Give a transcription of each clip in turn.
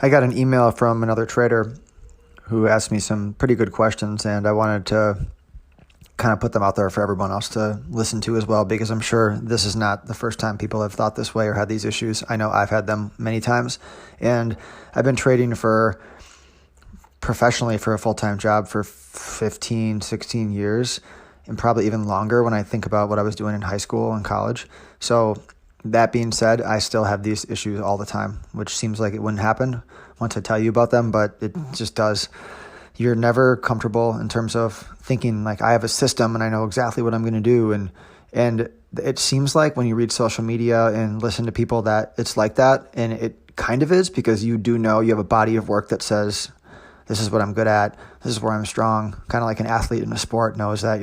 I got an email from another trader who asked me some pretty good questions, and I wanted to kind of put them out there for everyone else to listen to as well, because I'm sure this is not the first time people have thought this way or had these issues. I know I've had them many times, and I've been trading professionally for a full-time job for 15, 16 years, and probably even longer when I think about what I was doing in high school and college. So that being said, I still have these issues all the time, which seems like it wouldn't happen once I tell you about them, but it just does. You're never comfortable in terms of thinking like I have a system and I know exactly what I'm going to do. And it seems like when you read social media and listen to people that it's like that, and it kind of is, because you do know you have a body of work that says, this is what I'm good at, this is where I'm strong. Kind of like an athlete in a sport knows that,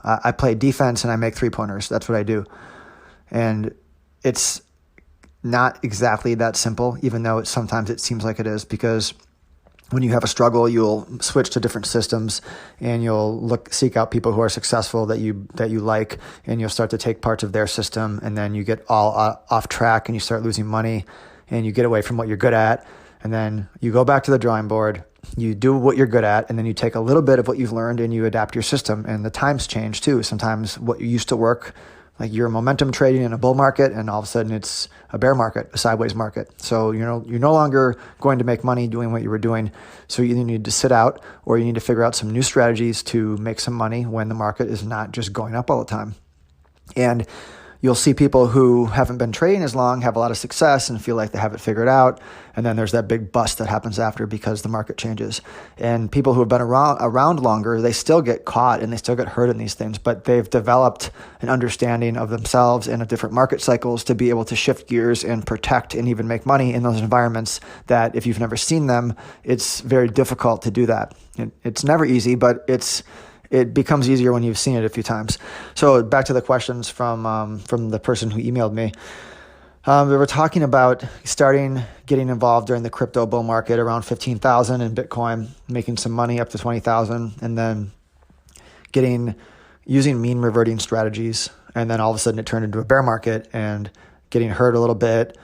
I play defense and I make 3-pointers. That's what I do. And it's not exactly that simple, even though sometimes it seems like it is, because when you have a struggle, you'll switch to different systems and you'll seek out people who are successful that you like, and you'll start to take parts of their system, and then you get all off track and you start losing money and you get away from what you're good at. And then you go back to the drawing board, you do what you're good at, and then you take a little bit of what you've learned and you adapt your system. And the times change too. Sometimes what used to work, like you're momentum trading in a bull market, and all of a sudden it's a bear market, a sideways market. So you're no longer going to make money doing what you were doing. So you either need to sit out, or you need to figure out some new strategies to make some money when the market is not just going up all the time. And you'll see people who haven't been trading as long have a lot of success and feel like they have it figured out. And then there's that big bust that happens after because the market changes. And people who have been around longer, they still get caught and they still get hurt in these things, but they've developed an understanding of themselves and of different market cycles to be able to shift gears and protect and even make money in those environments that if you've never seen them, it's very difficult to do that. It's never easy, but it becomes easier when you've seen it a few times. So back to the questions from the person who emailed me. We were talking about getting involved during the crypto bull market around 15,000 in Bitcoin, making some money up to 20,000, and then using mean reverting strategies. And then all of a sudden it turned into a bear market and getting hurt a little bit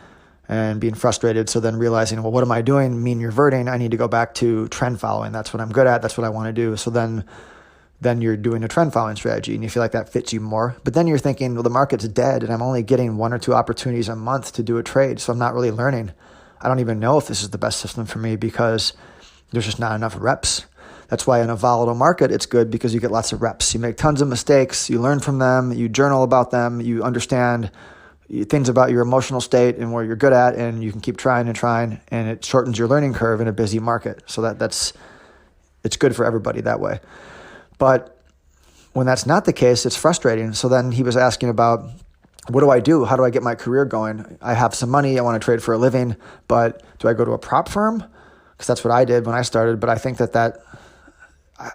and being frustrated. So then realizing, well, what am I doing? Mean reverting. I need to go back to trend following. That's what I'm good at. That's what I want to do. So then you're doing a trend following strategy and you feel like that fits you more. But then you're thinking, well, the market's dead and I'm only getting 1 or 2 opportunities a month to do a trade. So I'm not really learning. I don't even know if this is the best system for me because there's just not enough reps. That's why in a volatile market, it's good because you get lots of reps. You make tons of mistakes. You learn from them. You journal about them. You understand things about your emotional state and where you're good at, and you can keep trying and trying, and it shortens your learning curve in a busy market. So it's good for everybody that way. But when that's not the case, it's frustrating. So then he was asking about, what do I do? How do I get my career going? I have some money. I want to trade for a living, but do I go to a prop firm? Because that's what I did when I started. But I think that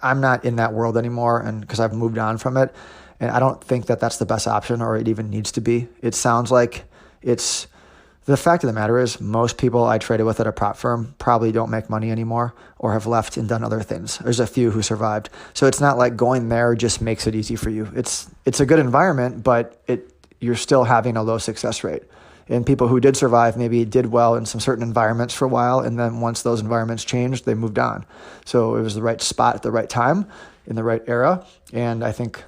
I'm not in that world anymore, and because I've moved on from it. And I don't think that that's the best option, or it even needs to be. It sounds like the fact of the matter is most people I traded with at a prop firm probably don't make money anymore or have left and done other things. There's a few who survived. So it's not like going there just makes it easy for you. It's a good environment, but you're still having a low success rate. And people who did survive maybe did well in some certain environments for a while, and then once those environments changed, they moved on. So it was the right spot at the right time in the right era, and I think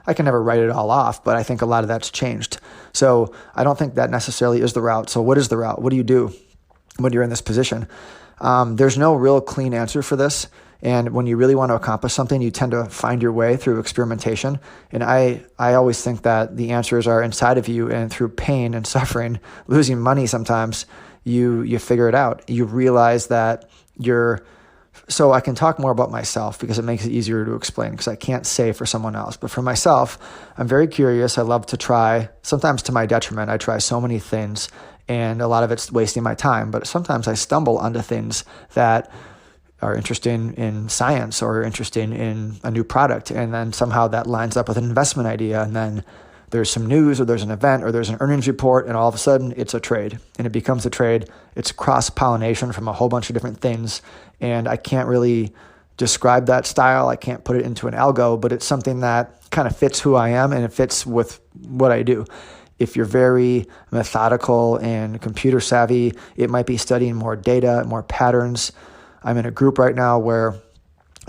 I can never write it all off, but I think a lot of that's changed. So I don't think that necessarily is the route. So what is the route? What do you do when you're in this position? There's no real clean answer for this. And when you really want to accomplish something, you tend to find your way through experimentation. And I always think that the answers are inside of you, and through pain and suffering, losing money sometimes, you figure it out. You realize that so I can talk more about myself because it makes it easier to explain, because I can't say for someone else. But for myself, I'm very curious. I love to try, sometimes to my detriment. I try so many things and a lot of it's wasting my time. But sometimes I stumble onto things that are interesting in science or interesting in a new product. And then somehow that lines up with an investment idea. And then there's some news or there's an event or there's an earnings report, and all of a sudden it's a trade, and it becomes a trade. It's cross-pollination from a whole bunch of different things. And I can't really describe that style. I can't put it into an algo, but it's something that kind of fits who I am and it fits with what I do. If you're very methodical and computer savvy, it might be studying more data, more patterns. I'm in a group right now where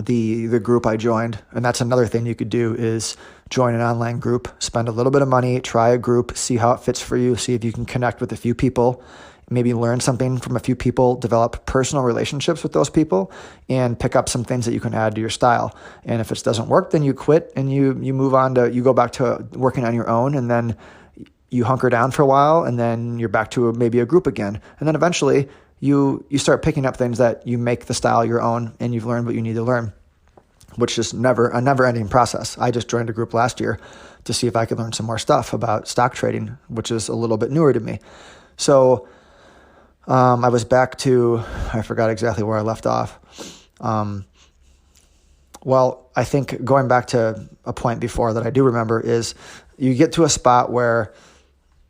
the group I joined, and that's another thing you could do, is join an online group, spend a little bit of money, try a group, see how it fits for you, see if you can connect with a few people, maybe learn something from a few people, develop personal relationships with those people, and pick up some things that you can add to your style. And if it doesn't work, then you quit and you move on to, you go back to working on your own, and then you hunker down for a while, and then you're back to maybe a group again. And then eventually you start picking up things that you make the style your own, and you've learned what you need to learn, which is a never-ending process. I just joined a group last year to see if I could learn some more stuff about stock trading, which is a little bit newer to me. So I was back to, I forgot exactly where I left off. Well, I think going back to a point before that I do remember is you get to a spot where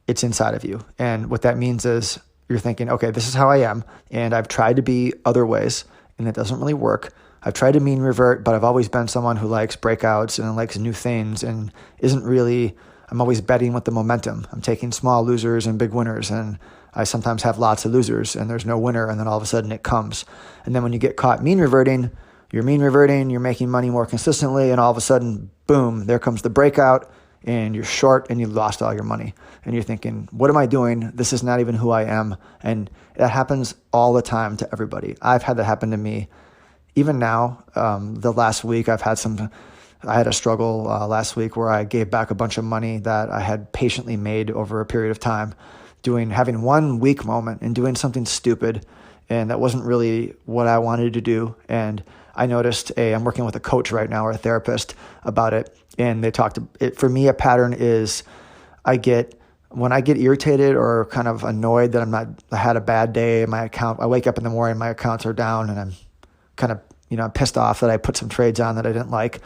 it's inside of you. And what that means is you're thinking, okay, this is how I am, and I've tried to be other ways, and it doesn't really work. I've tried to mean revert, but I've always been someone who likes breakouts and likes new things and isn't really, I'm always betting with the momentum. I'm taking small losers and big winners, and I sometimes have lots of losers and there's no winner, and then all of a sudden it comes. And then when you get caught mean reverting, you're making money more consistently, and all of a sudden, boom, there comes the breakout, and you're short and you lost all your money. And you're thinking, what am I doing? This is not even who I am. And that happens all the time to everybody. I've had that happen to me. Even now, the last week, I had a struggle last week where I gave back a bunch of money that I had patiently made over a period of time, having one weak moment and doing something stupid, and that wasn't really what I wanted to do. And I noticed I'm working with a coach right now, or a therapist, about it, and they talked. For me, a pattern is when I get irritated or kind of annoyed that I had a bad day, my account, I wake up in the morning, my accounts are down, and I'm kind of, I'm pissed off that I put some trades on that I didn't like.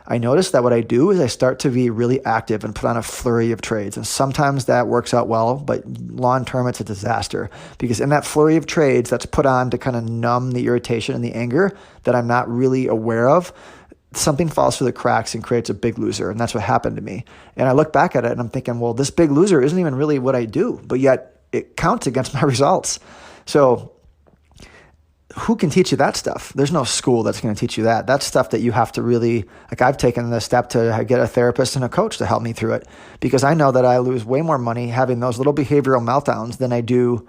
I noticed that what I do is I start to be really active and put on a flurry of trades. And sometimes that works out well, but long term, it's a disaster, because in that flurry of trades that's put on to kind of numb the irritation and the anger that I'm not really aware of, something falls through the cracks and creates a big loser. And that's what happened to me. And I look back at it and I'm thinking, well, this big loser isn't even really what I do, but yet it counts against my results. So who can teach you that stuff? There's no school that's going to teach you that. That's stuff that you have to really, I've taken the step to get a therapist and a coach to help me through it, because I know that I lose way more money having those little behavioral meltdowns than I do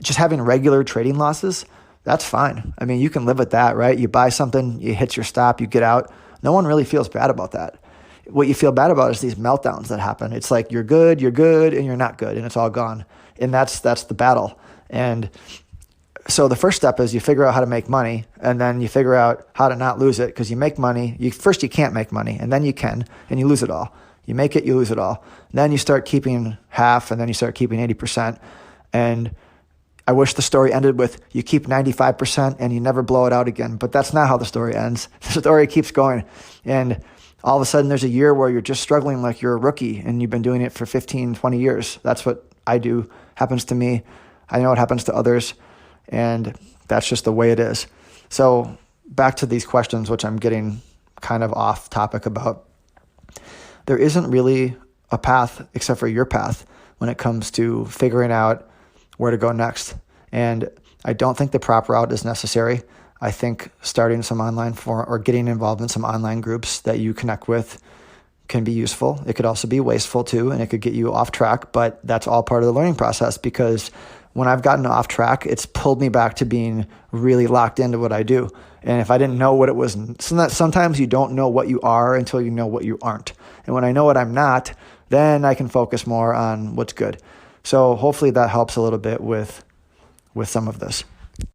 just having regular trading losses. That's fine. I mean, you can live with that, right? You buy something, you hit your stop, you get out. No one really feels bad about that. What you feel bad about is these meltdowns that happen. It's like you're good, and you're not good, and it's all gone. And that's the battle. And so the first step is you figure out how to make money, and then you figure out how to not lose it, because you make money. First you can't make money, and then you can, and you lose it all. You make it, you lose it all. And then you start keeping half, and then you start keeping 80%. And I wish the story ended with you keep 95% and you never blow it out again, but that's not how the story ends. The story keeps going. And all of a sudden there's a year where you're just struggling like you're a rookie and you've been doing it for 15, 20 years. That's what I do. Happens to me. I know it happens to others. And that's just the way it is. So back to these questions, which I'm getting kind of off topic about. There isn't really a path except for your path when it comes to figuring out where to go next. And I don't think the prop route is necessary. I think starting some online or getting involved in some online groups that you connect with can be useful. It could also be wasteful too, and it could get you off track, but that's all part of the learning process, because when I've gotten off track, it's pulled me back to being really locked into what I do. And if I didn't know what it was, sometimes you don't know what you are until you know what you aren't. And when I know what I'm not, then I can focus more on what's good. So hopefully that helps a little bit with some of this.